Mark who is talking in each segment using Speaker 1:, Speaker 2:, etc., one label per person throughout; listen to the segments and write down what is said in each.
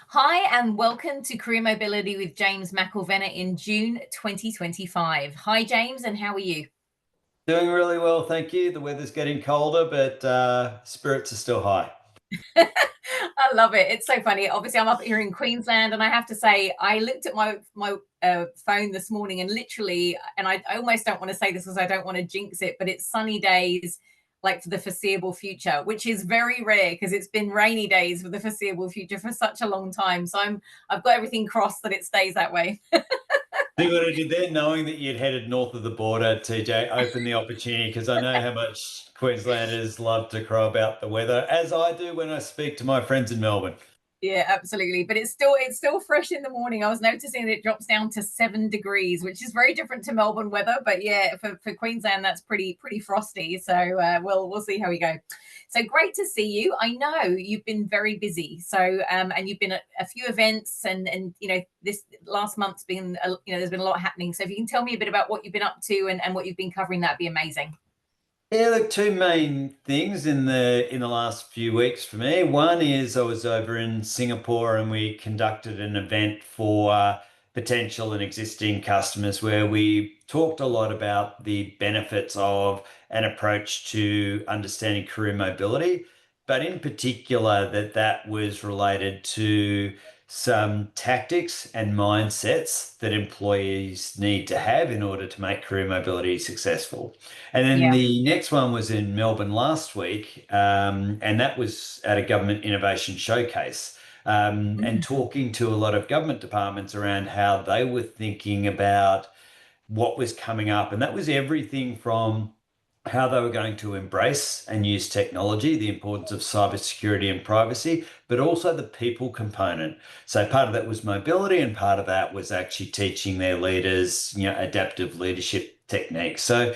Speaker 1: Hi, and welcome to Career Mobility with James Mcilvena in June 2025. Hi, James, and how are you?
Speaker 2: Doing really well, thank you. The weather's getting colder, but spirits are still high.
Speaker 1: I love it. It's so funny. Obviously, I'm up here in Queensland, and I have to say, I looked at my phone this morning, and literally, and I almost don't want to say this because I don't want to jinx it, but it's sunny days like for the foreseeable future, which is very rare because it's been rainy days for the foreseeable future for such a long time. So I've got everything crossed that it stays that way.
Speaker 2: See what I did there, knowing that you'd headed north of the border, TJ, opened the opportunity because I know how much Queenslanders love to crow about the weather, as I do when I speak to my friends in Melbourne.
Speaker 1: Yeah, absolutely. But it's still fresh in the morning. I was noticing that it drops down to 7 degrees, which is very different to Melbourne weather. But yeah, for Queensland, that's pretty frosty. So we'll see how we go. So great to see you. I know you've been very busy. So and you've been at a few events, and this last month's been there's been a lot happening. So if you can tell me a bit about what you've been up to and what you've been covering, that'd be amazing.
Speaker 2: Yeah, look, two main things in the last few weeks for me. One is I was over in Singapore and we conducted an event for potential and existing customers where we talked a lot about the benefits of an approach to understanding career mobility, but in particular that was related to some tactics and mindsets that employees need to have in order to make career mobility successful. And then
Speaker 1: Yeah.
Speaker 2: the next one was in Melbourne last week, and that was at a government innovation showcase, and
Speaker 1: Mm.
Speaker 2: talking to a lot of government departments around how they were thinking about what was coming up. And that was everything from how they were going to embrace and use technology, the importance of cybersecurity and privacy, but also the people component. So part of that was mobility, and part of that was actually teaching their leaders, adaptive leadership techniques. So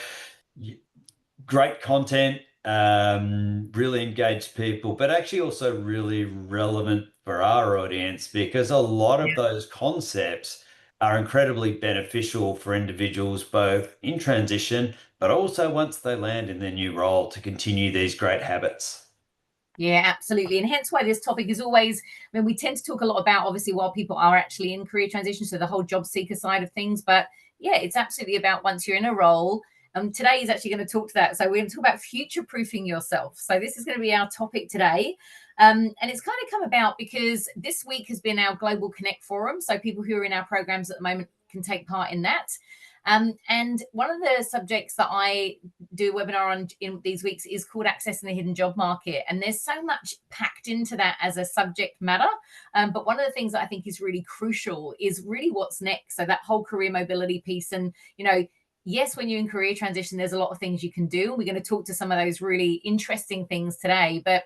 Speaker 2: great content, really engaged people, but actually also really relevant for our audience because a lot of those concepts are incredibly beneficial for individuals both in transition, but also once they land in their new role to continue these great habits.
Speaker 1: Yeah, absolutely. And hence why this topic is always, I mean, we tend to talk a lot about obviously while people are actually in career transition, so the whole job seeker side of things. But yeah, it's absolutely about once you're in a role. Today is actually going to talk to that. So we're going to talk about future proofing yourself. So this is going to be our topic today. And it's kind of come about because this week has been our Global Connect Forum. So people who are in our programs at the moment can take part in that. And one of the subjects that I do a webinar on in these weeks is called Accessing the Hidden Job Market. And there's so much packed into that as a subject matter. But one of the things that I think is really crucial is really what's next. So that whole career mobility piece. And, yes, when you're in career transition, there's a lot of things you can do. We're going to talk to some of those really interesting things today. But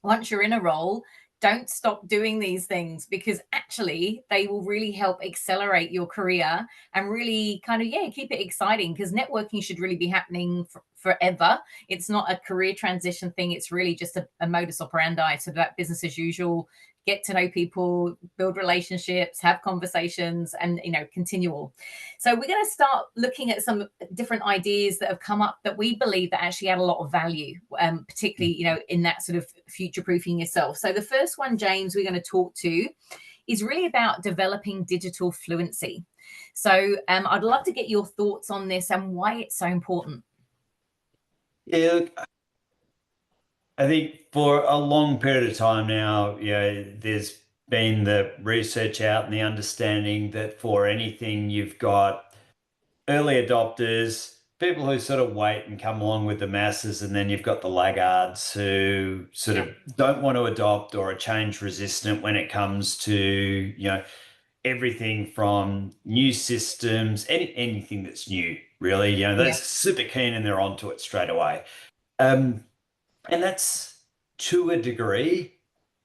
Speaker 1: once you're in a role, don't stop doing these things because actually they will really help accelerate your career and really kind of, yeah, keep it exciting because networking should really be happening forever. It's not a career transition thing. It's really just a modus operandi. So that business as usual, get to know people, build relationships, have conversations, and, continual. So we're going to start looking at some different ideas that have come up that we believe that actually add a lot of value, particularly, in that sort of future proofing yourself. So the first one, James, we're going to talk to is really about developing digital fluency. So I'd love to get your thoughts on this and why it's so important.
Speaker 2: Yeah, look, I think for a long period of time now, there's been the research out and the understanding that for anything you've got early adopters, people who sort of wait and come along with the masses, and then you've got the laggards who sort
Speaker 1: Yeah.
Speaker 2: of don't want to adopt or are change resistant when it comes to, everything from new systems, anything that's new, really. They're
Speaker 1: Yeah.
Speaker 2: super keen and they're onto it straight away. Um, and that's to a degree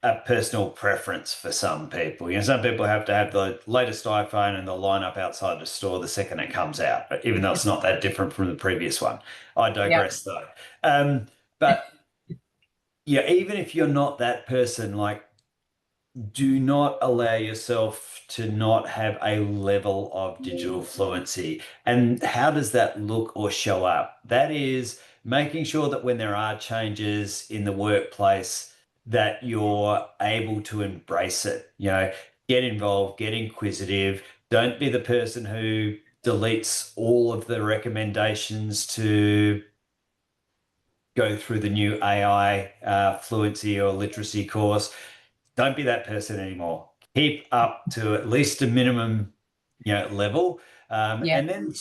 Speaker 2: a personal preference for some people. Some people have to have the latest iPhone and they'll line up outside the store the second it comes out, even though it's not that different from the previous one. I
Speaker 1: Yeah.
Speaker 2: digress though. But yeah, even if you're not that person, like, do not allow yourself to not have a level of digital fluency. And how does that look or show up? That is making sure that when there are changes in the workplace, that you're able to embrace it. Get involved, get inquisitive. Don't be the person who deletes all of the recommendations to go through the new AI fluency or literacy course. Don't be that person anymore. Keep up to at least a minimum, level,
Speaker 1: Yeah,
Speaker 2: and then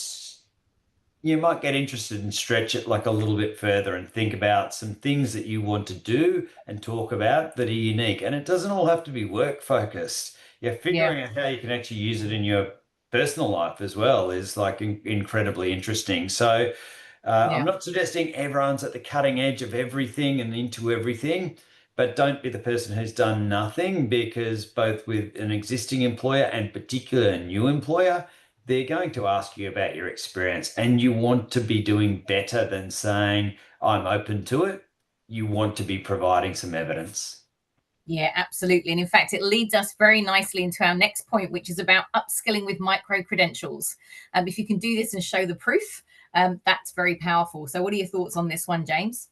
Speaker 2: you might get interested and stretch it like a little bit further and think about some things that you want to do and talk about that are unique. And it doesn't all have to be work focused. Yeah,
Speaker 1: yeah,
Speaker 2: figuring out how you can actually use it in your personal life as well is like incredibly interesting. So I'm
Speaker 1: yeah,
Speaker 2: not suggesting everyone's at the cutting edge of everything and into everything, but don't be the person who's done nothing, because both with an existing employer and particularly a new employer, they're going to ask you about your experience, and you want to be doing better than saying, I'm open to it. You want to be providing some evidence.
Speaker 1: yeah, absolutely. And in fact, it leads us very nicely into our next point, which is about upskilling with micro credentials. If you can do this and show the proof, that's very powerful. So, what are your thoughts on this one, James?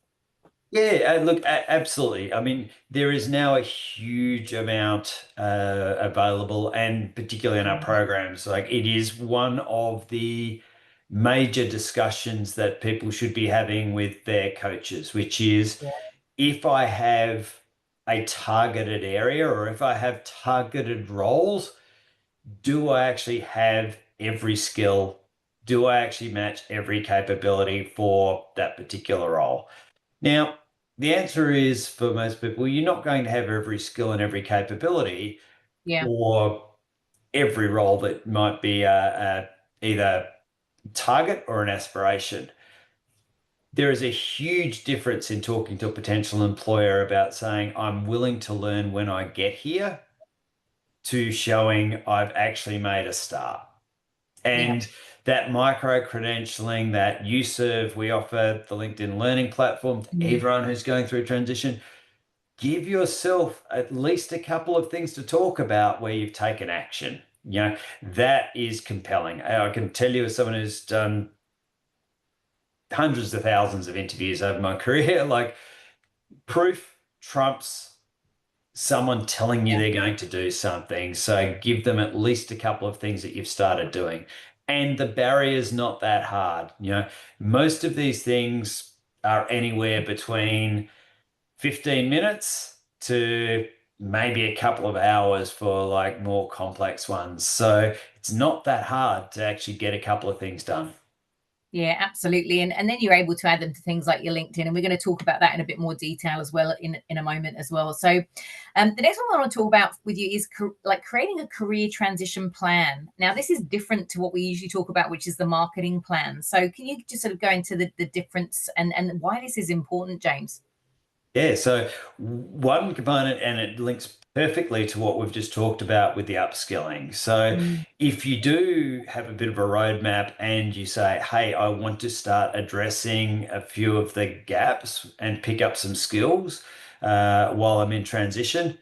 Speaker 2: Yeah, look, absolutely. I mean, there is now a huge amount available, and particularly in our programs, like it is one of the major discussions that people should be having with their coaches, which is
Speaker 1: Yeah,
Speaker 2: if I have a targeted area or if I have targeted roles, do I actually have every skill? Do I actually match every capability for that particular role? Now, the answer is for most people, you're not going to have every skill and every capability
Speaker 1: yeah,
Speaker 2: for every role that might be either target or an aspiration. There is a huge difference in talking to a potential employer about saying, I'm willing to learn when I get here, to showing I've actually made a start.
Speaker 1: yeah,
Speaker 2: And that micro credentialing that you serve, we offer the LinkedIn Learning platform to
Speaker 1: mm,
Speaker 2: everyone who's going through transition. Give yourself at least a couple of things to talk about where you've taken action. That is compelling. I can tell you, as someone who's done hundreds of thousands of interviews over my career, like proof trumps someone telling you
Speaker 1: yeah,
Speaker 2: they're going to do something. So give them at least a couple of things that you've started doing. And the barrier's not that hard. Most of these things are anywhere between 15 minutes to maybe a couple of hours for like more complex ones. So it's not that hard to actually get a couple of things done.
Speaker 1: yeah, absolutely. And then you're able to add them to things like your LinkedIn, and we're going to talk about that in a bit more detail as well in a moment as well. So, the next one I want to talk about with you is like creating a career transition plan. Now, this is different to what we usually talk about, which is the marketing plan. So, can you just sort of go into the difference and why this is important, James?
Speaker 2: Yeah, so one component, and it links perfectly to what we've just talked about with the upskilling. So
Speaker 1: Mm,
Speaker 2: if you do have a bit of a roadmap and you say, hey, I want to start addressing a few of the gaps and pick up some skills while I'm in transition,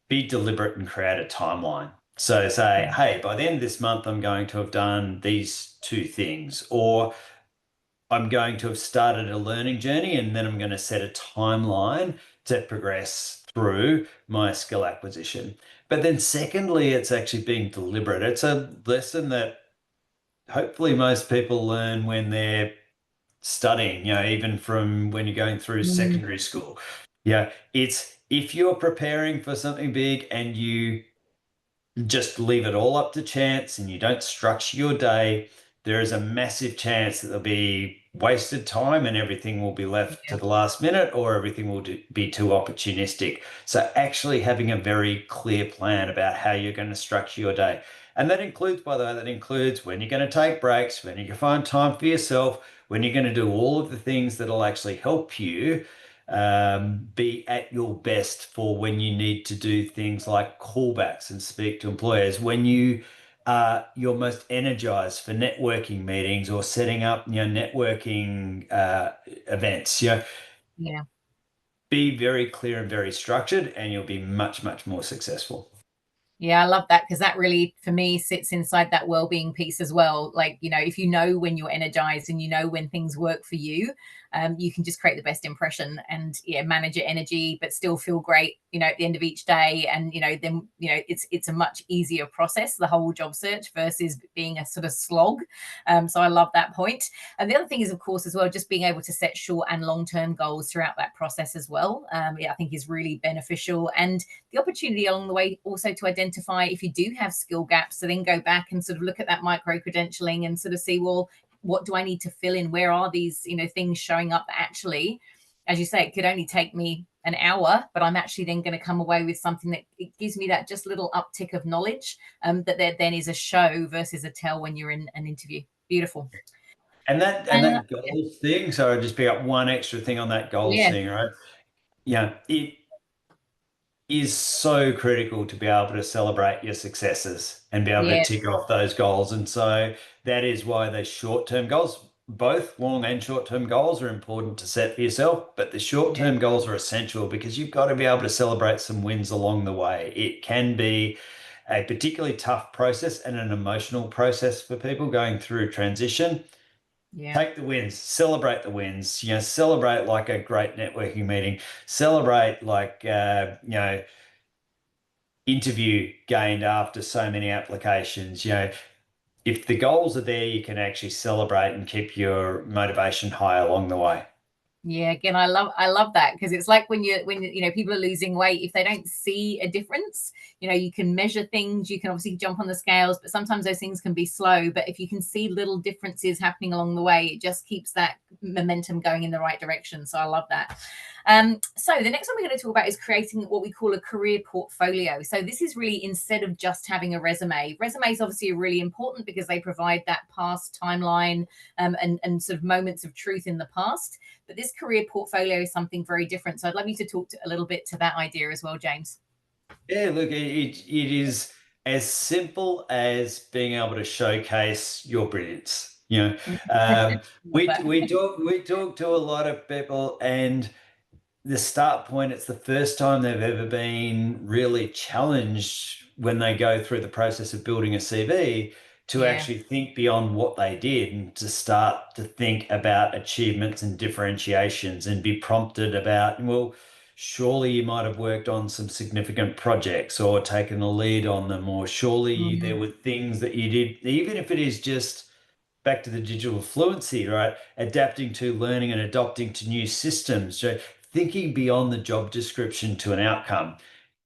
Speaker 2: be deliberate and create a timeline. So say,
Speaker 1: yeah,
Speaker 2: hey, by the end of this month, I'm going to have done these two things, or I'm going to have started a learning journey, and then I'm going to set a timeline to progress through my skill acquisition. But then, secondly, it's actually being deliberate. It's a lesson that hopefully most people learn when they're studying, even from when you're going through
Speaker 1: mm,
Speaker 2: secondary school. Yeah, it's if you're preparing for something big and you just leave it all up to chance and you don't structure your day, there is a massive chance that there'll be wasted time and everything will be left to
Speaker 1: yeah,
Speaker 2: the last minute, or everything will be too opportunistic. So, actually having a very clear plan about how you're going to structure your day. And that includes, by the way, that includes when you're going to take breaks, when you can find time for yourself, when you're going to do all of the things that'll actually help you be at your best for when you need to do things like callbacks and speak to employers, when you are you're most energized for networking meetings or setting up, networking events.
Speaker 1: yeah.
Speaker 2: Be very clear and very structured, and you'll be much, much more successful.
Speaker 1: Yeah, I love that, because that really, for me, sits inside that well-being piece as well. Like, if you know when you're energized and you know when things work for you, you can just create the best impression and, yeah, manage your energy, but still feel great, at the end of each day. And, then, it's a much easier process, the whole job search, versus being a sort of slog. So I love that point. And the other thing is, of course, as well, just being able to set short and long-term goals throughout that process as well. Yeah, I think is really beneficial. And the opportunity along the way also to identify if you do have skill gaps, so then go back and sort of look at that micro credentialing and sort of see, well, what do I need to fill in? Where are these, things showing up that actually, as you say, it could only take me an hour, but I'm actually then going to come away with something that it gives me that just little uptick of knowledge, that there then is a show versus a tell when you're in an interview. Beautiful.
Speaker 2: And that
Speaker 1: Yeah,
Speaker 2: goals thing. So I just pick up one extra thing on that goals
Speaker 1: yeah,
Speaker 2: thing, right? Yeah, it is so critical to be able to celebrate your successes and be able to
Speaker 1: yeah,
Speaker 2: tick off those goals. And so that is why those short-term goals, both long and short-term goals, are important to set for yourself. But the
Speaker 1: yeah,
Speaker 2: short-term goals are essential because you've got to be able to celebrate some wins along the way. It can be a particularly tough process and an emotional process for people going through transition.
Speaker 1: yeah,
Speaker 2: Take the wins, celebrate the wins, celebrate like a great networking meeting, celebrate like, interview gained after so many applications. If the goals are there, you can actually celebrate and keep your motivation high along the way.
Speaker 1: yeah. Again, I love that, because it's like when people are losing weight, if they don't see a difference, you can measure things, you can obviously jump on the scales, but sometimes those things can be slow. But if you can see little differences happening along the way, it just keeps that momentum going in the right direction. So I love that. So the next one we're going to talk about is creating what we call a career portfolio. So this is really, instead of just having a resume. Resumes obviously are really important because they provide that past timeline, and sort of moments of truth in the past. But this career portfolio is something very different. So I'd love you to talk a little bit to that idea as well, James.
Speaker 2: Yeah, look, it is as simple as being able to showcase your brilliance.
Speaker 1: Love
Speaker 2: We
Speaker 1: that.
Speaker 2: we talk to a lot of people, and the start point, it's the first time they've ever been really challenged when they go through the process of building a CV to
Speaker 1: Yeah.
Speaker 2: actually think beyond what they did and to start to think about achievements and differentiations and be prompted about, well, surely you might have worked on some significant projects or taken a lead on them, or surely there
Speaker 1: Mhm.
Speaker 2: were things that you did, even if it is just back to the digital fluency, right? Adapting to, learning and adopting to new systems. So thinking beyond the job description to an outcome.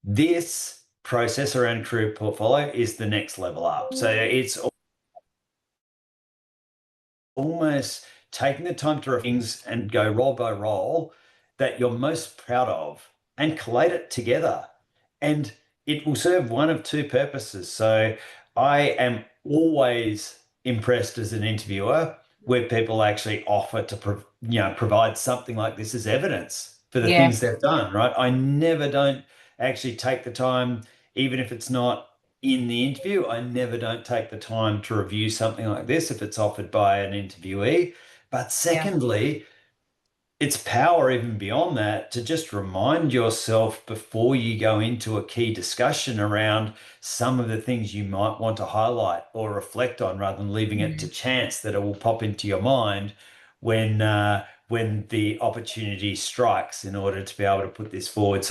Speaker 2: This process around career portfolio is the next level up. So it's almost taking the time to things and go role by role that you're most proud of and collate it together. And it will serve one of two purposes. So I am always impressed as an interviewer where people actually offer to provide something like this as evidence for the
Speaker 1: Yeah.
Speaker 2: things they've done, right? I never don't actually take the time, even if it's not in the interview. I never don't take the time to review something like this if it's offered by an interviewee. But
Speaker 1: Yeah.
Speaker 2: secondly, it's power even beyond that to just remind yourself before you go into a key discussion around some of the things you might want to highlight or reflect on, rather than leaving it to
Speaker 1: Mm.
Speaker 2: chance that it will pop into your mind when the opportunity strikes, in order to be able to put this forward.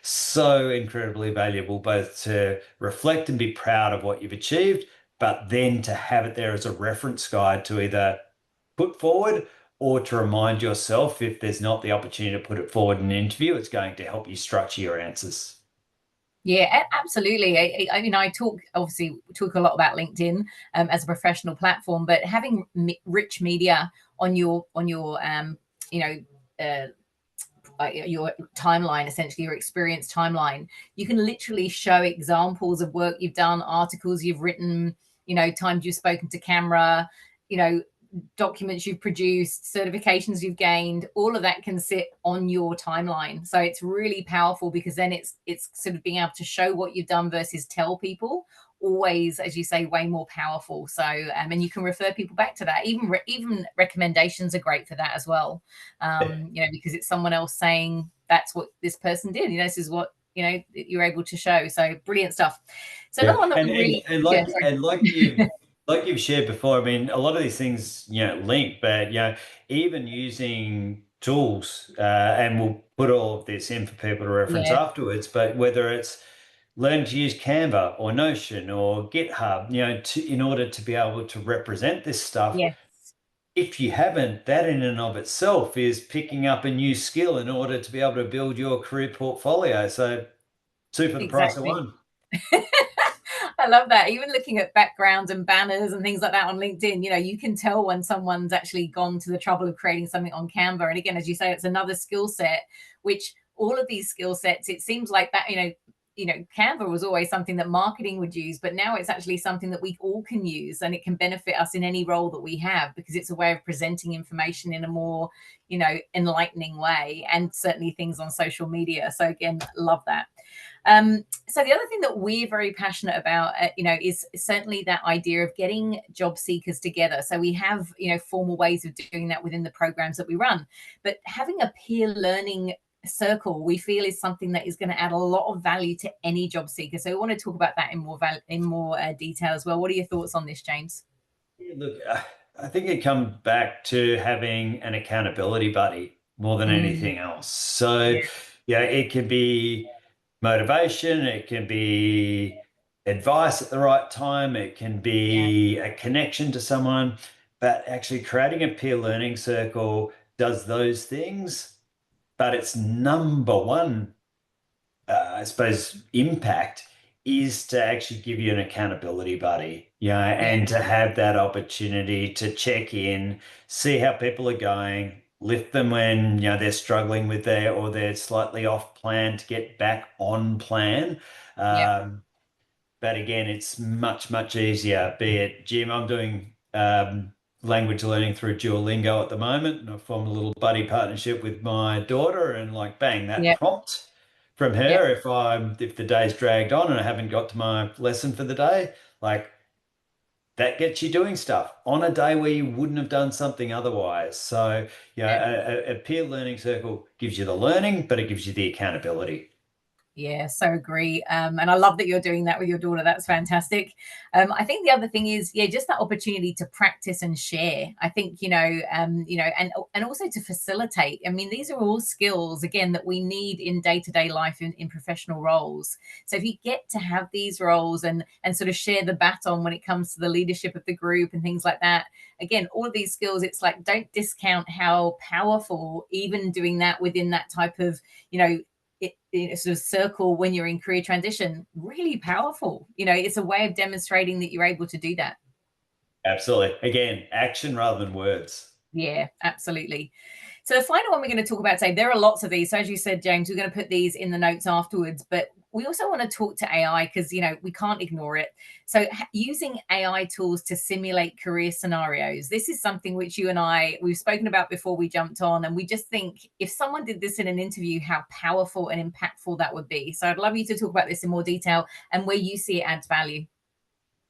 Speaker 2: So incredibly valuable, both to reflect and be proud of what you've achieved, but then to have it there as a reference guide to either put forward, or to remind yourself, if there's not the opportunity to put it forward in an interview, it's going to help you structure your answers.
Speaker 1: Yeah, absolutely. I obviously talk a lot about LinkedIn, as a professional platform, but having rich media on your you know uh, your timeline, essentially your experience timeline, you can literally show examples of work you've done, articles you've written, times you've spoken to camera, you know documents you've produced, certifications you've gained. All of that can sit on your timeline. So it's really powerful, because then it's sort of being able to show what you've done versus tell people. Always, as you say, way more powerful. So and you can refer people back to that. Even recommendations are great for that as well. Because it's someone else saying that's what this person did. This is what that you're able to show. So brilliant stuff. So
Speaker 2: Yeah,
Speaker 1: another one that we
Speaker 2: and and,
Speaker 1: really,
Speaker 2: and
Speaker 1: yeah,
Speaker 2: like
Speaker 1: sorry.
Speaker 2: and like you've shared before, I mean, a lot of these things, link, but even using tools, and we'll put all of this in for people to reference
Speaker 1: Yeah,
Speaker 2: afterwards, but whether it's learning to use Canva or Notion or GitHub, in order to be able to represent this stuff.
Speaker 1: yes,
Speaker 2: If you haven't, that in and of itself is picking up a new skill in order to be able to build your career portfolio. So two for the price of
Speaker 1: exactly.
Speaker 2: one.
Speaker 1: I love that. Even looking at backgrounds and banners and things like that on LinkedIn, you can tell when someone's actually gone to the trouble of creating something on Canva. And again, as you say, it's another skill set, which all of these skill sets, it seems like that, Canva was always something that marketing would use, but now it's actually something that we all can use and it can benefit us in any role that we have because it's a way of presenting information in a more, enlightening way, and certainly things on social media. So again, love that. So the other thing that we're very passionate about, is certainly that idea of getting job seekers together. So we have, formal ways of doing that within the programs that we run, but having a peer learning circle we feel is something that is going to add a lot of value to any job seeker. So we want to talk about that in more detail as well. What are your thoughts on this, James?
Speaker 2: Yeah, look, I think it comes back to having an accountability buddy more than
Speaker 1: Mm,
Speaker 2: anything else. So,
Speaker 1: yeah,
Speaker 2: it can be motivation, it can be advice at the right time, it can
Speaker 1: yeah,
Speaker 2: be a connection to someone, but actually creating a peer learning circle does those things. But its number one, I suppose, impact is to actually give you an accountability buddy,
Speaker 1: yeah,
Speaker 2: and to have that opportunity to check in, see how people are going, lift them when, they're struggling with their or they're slightly off plan to get back on plan.
Speaker 1: yeah,
Speaker 2: Um, but again, it's much, much easier. Be it, Jim, I'm doing language learning through Duolingo at the moment, and I've formed a little buddy partnership with my daughter, and like bang, that
Speaker 1: yeah,
Speaker 2: prompt from
Speaker 1: yeah,
Speaker 2: her, if the day's dragged on and I haven't got to my lesson for the day, like that gets you doing stuff on a day where you wouldn't have done something otherwise. So,
Speaker 1: yeah.
Speaker 2: a peer learning circle gives you the learning, but it gives you the accountability.
Speaker 1: Yeah, so agree. And I love that you're doing that with your daughter. That's fantastic. I think the other thing is, yeah, just that opportunity to practice and share. I think, and also to facilitate. I mean, these are all skills again that we need in day-to-day life in professional roles. So if you get to have these roles and sort of share the baton when it comes to the leadership of the group and things like that, again, all of these skills, it's like don't discount how powerful even doing that within that type of, sort of circle when you're in career transition, really powerful. It's a way of demonstrating that you're able to do that.
Speaker 2: Absolutely. Again, action rather than words.
Speaker 1: Yeah, absolutely. So the final one we're going to talk about today, there are lots of these. So as you said, James, we're going to put these in the notes afterwards, but we also want to talk to AI because, we can't ignore it. So using AI tools to simulate career scenarios. This is something which you and we've spoken about before we jumped on. And we just think if someone did this in an interview, how powerful and impactful that would be. So I'd love you to talk about this in more detail and where you see it adds value.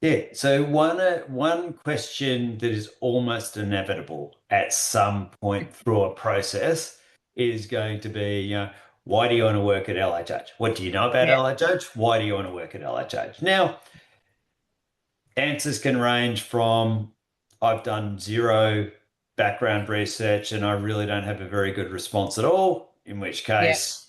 Speaker 2: Yeah. So one question that is almost inevitable at some point through a process is going to be, why do you want to work at LHH? What do you know about
Speaker 1: Yeah,
Speaker 2: LHH? Why do you want to work at LHH? Now, answers can range from I've done zero background research and I really don't have a very good response at all, in which
Speaker 1: yeah,
Speaker 2: case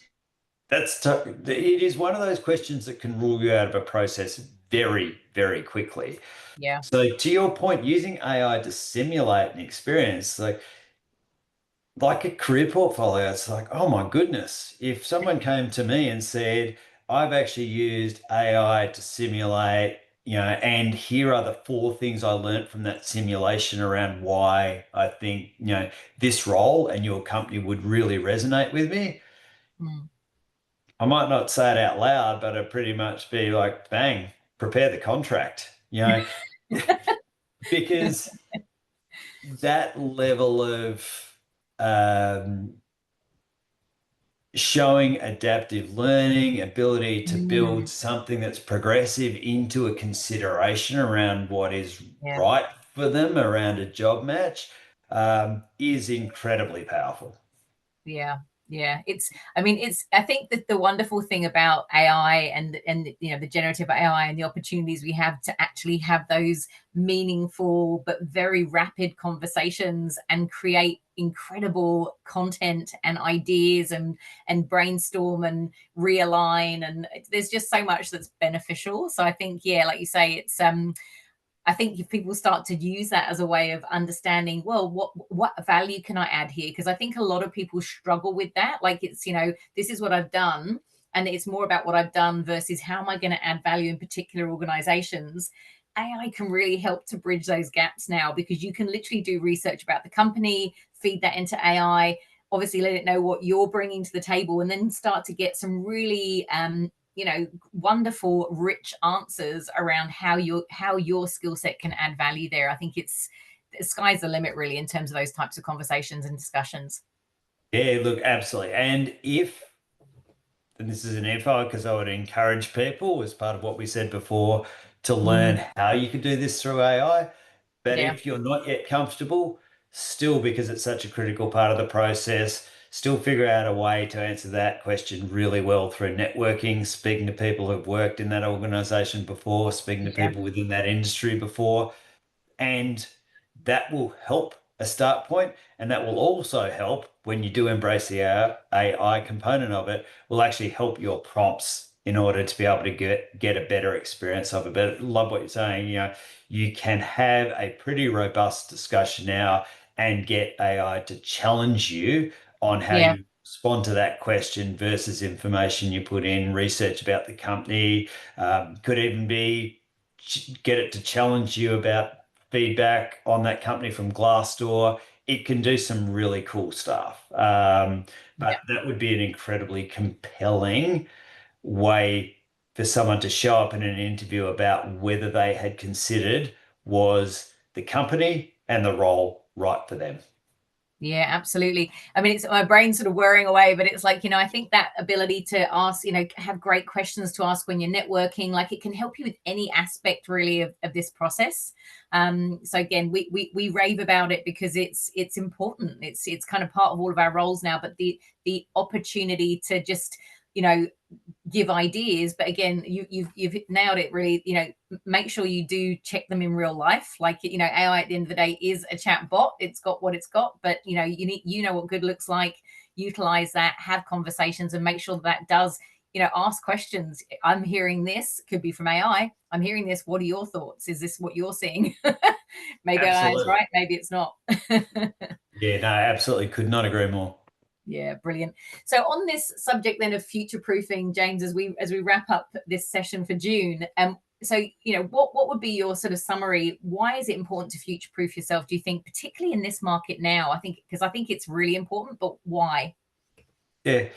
Speaker 2: it is one of those questions that can rule you out of a process very, very quickly.
Speaker 1: yeah.
Speaker 2: So to your point, using AI to simulate an experience, like a career portfolio, it's like, oh my goodness, if someone came to me and said, I've actually used AI to simulate, and here are the four things I learned from that simulation around why I think, this role and your company would really resonate with me.
Speaker 1: Mm.
Speaker 2: I might not say it out loud, but I'd pretty much be like, bang, prepare the contract, because that level of um, showing adaptive learning, ability to build
Speaker 1: Mm.
Speaker 2: something that's progressive into a consideration around what is
Speaker 1: Yeah.
Speaker 2: right for them around a job match, is incredibly powerful.
Speaker 1: Yeah. Yeah, I mean, I think that the wonderful thing about AI and the generative AI and the opportunities we have to actually have those meaningful but very rapid conversations and create incredible content and ideas and brainstorm and realign, and there's just so much that's beneficial. So I think, yeah, like you say, I think if people start to use that as a way of understanding, well, what value can I add here? Because I think a lot of people struggle with that. Like, it's, this is what I've done, and it's more about what I've done versus how am I going to add value in particular organizations. AI can really help to bridge those gaps now, because you can literally do research about the company, feed that into AI, obviously let it know what you're bringing to the table, and then start to get some really wonderful rich answers around how your skill set can add value there. I think the sky's the limit, really, in terms of those types of conversations and discussions.
Speaker 2: Yeah, look, absolutely. And this is an info because I would encourage people, as part of what we said before, to learn
Speaker 1: Mm,
Speaker 2: how you can do this through AI. But
Speaker 1: yeah,
Speaker 2: if you're not yet comfortable, still, because it's such a critical part of the process, still figure out a way to answer that question really well through networking, speaking to people who've worked in that organization before, speaking to
Speaker 1: yeah,
Speaker 2: people within that industry before, and that will help a start point, and that will also help when you do embrace the AI component of it, will actually help your prompts in order to be able to get a better experience of it. But love what you're saying. You can have a pretty robust discussion now and get AI to challenge you on how
Speaker 1: yeah,
Speaker 2: you respond to that question versus information you put in, research about the company. Could even be get it to challenge you about feedback on that company from Glassdoor. It can do some really cool stuff.
Speaker 1: yeah.
Speaker 2: But that would be an incredibly compelling way for someone to show up in an interview about whether they had considered, was the company and the role right for them.
Speaker 1: Yeah, absolutely. I mean, it's my brain sort of whirring away, but it's like, I think that ability to ask, have great questions to ask when you're networking, like, it can help you with any aspect really of this process. So again, we rave about it because it's important. It's kind of part of all of our roles now, but the opportunity to just, you know, give ideas, but again, you've nailed it really. Make sure you do check them in real life. Like, AI at the end of the day is a chat bot. It's got what it's got, but you know what good looks like. Utilize that, have conversations, and make sure that does, ask questions. I'm hearing this, could be from AI. I'm hearing this, what are your thoughts? Is this what you're seeing? Maybe AI is
Speaker 2: Absolutely.
Speaker 1: right, maybe it's not.
Speaker 2: Yeah, no, absolutely. Could not agree more.
Speaker 1: Yeah, brilliant. So on this subject then of future proofing, James, as we wrap up this session for June, so what would be your sort of summary? Why is it important to future proof yourself, do you think, particularly in this market now? I think it's really important, but why?
Speaker 2: Yeah.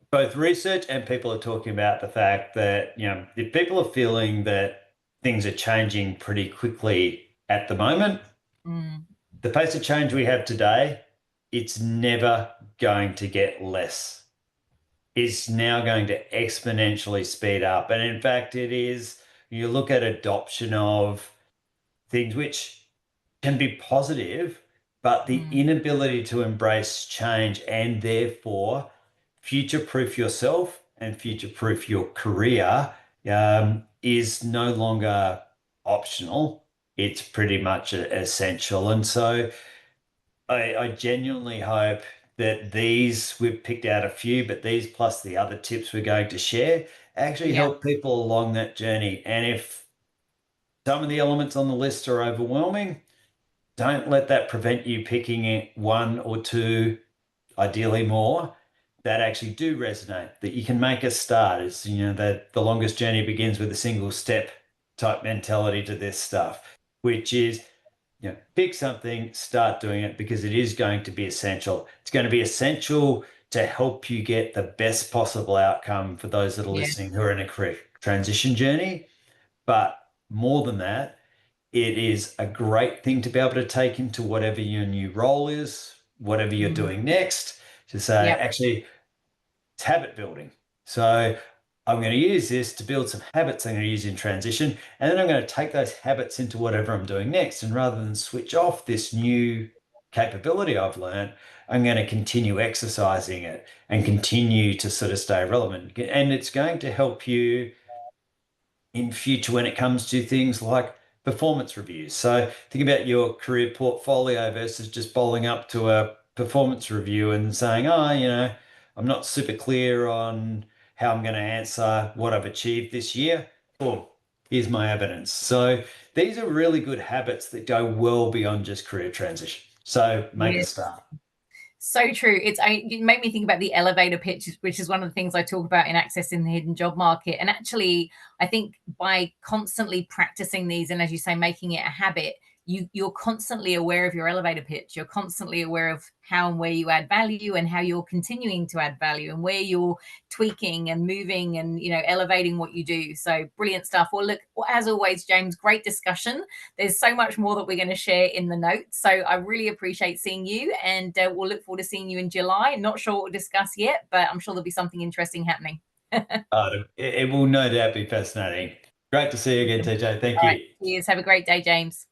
Speaker 2: Both research and people are talking about the fact that, if people are feeling that things are changing pretty quickly at the moment,
Speaker 1: Mm,
Speaker 2: the pace of change we have today, it's never going to get less. It's now going to exponentially speed up. And in fact, it is, you look at adoption of things which can be positive, but the
Speaker 1: mm,
Speaker 2: inability to embrace change and therefore future proof yourself and future proof your career is no longer optional. It's pretty much essential. And so I genuinely hope that we've picked out a few, but these plus the other tips we're going to share actually
Speaker 1: yeah,
Speaker 2: help people along that journey. And if some of the elements on the list are overwhelming, don't let that prevent you picking one or two, ideally more, that actually do resonate, that you can make a start. It's, that the longest journey begins with a single step type mentality to this stuff, which is, pick something, start doing it, because it is going to be essential. It's going to be essential to help you get the best possible outcome for those that are
Speaker 1: yeah,
Speaker 2: listening who are in a career transition journey. But more than that, it is a great thing to be able to take into whatever your new role is, whatever you're
Speaker 1: mm,
Speaker 2: doing next, to say,
Speaker 1: yeah,
Speaker 2: actually, it's habit building. So I'm going to use this to build some habits I'm going to use in transition. And then I'm going to take those habits into whatever I'm doing next. And rather than switch off this new capability I've learned, I'm going to continue exercising it and continue to sort of stay relevant. And it's going to help you in future when it comes to things like performance reviews. So think about your career portfolio versus just bowling up to a performance review and saying, oh, I'm not super clear on how I'm going to answer what I've achieved this year. Boom, here's my evidence. So these are really good habits that go well beyond just career transition. So make a
Speaker 1: Yeah.
Speaker 2: start.
Speaker 1: So true. It made me think about the elevator pitch, which is one of the things I talk about in accessing the hidden job market. And actually, I think by constantly practicing these, and as you say, making it a habit, you're constantly aware of your elevator pitch. You're constantly aware of how and where you add value and how you're continuing to add value and where you're tweaking and moving and elevating what you do. So brilliant stuff. Well, look, as always, James, great discussion. There's so much more that we're going to share in the notes. So I really appreciate seeing you, and we'll look forward to seeing you in July. Not sure what we'll discuss yet, but I'm sure there'll be something interesting happening.
Speaker 2: It will no doubt be fascinating. Great to see you again, TJ. Thank
Speaker 1: All right.
Speaker 2: you.
Speaker 1: Cheers. Have a great day, James.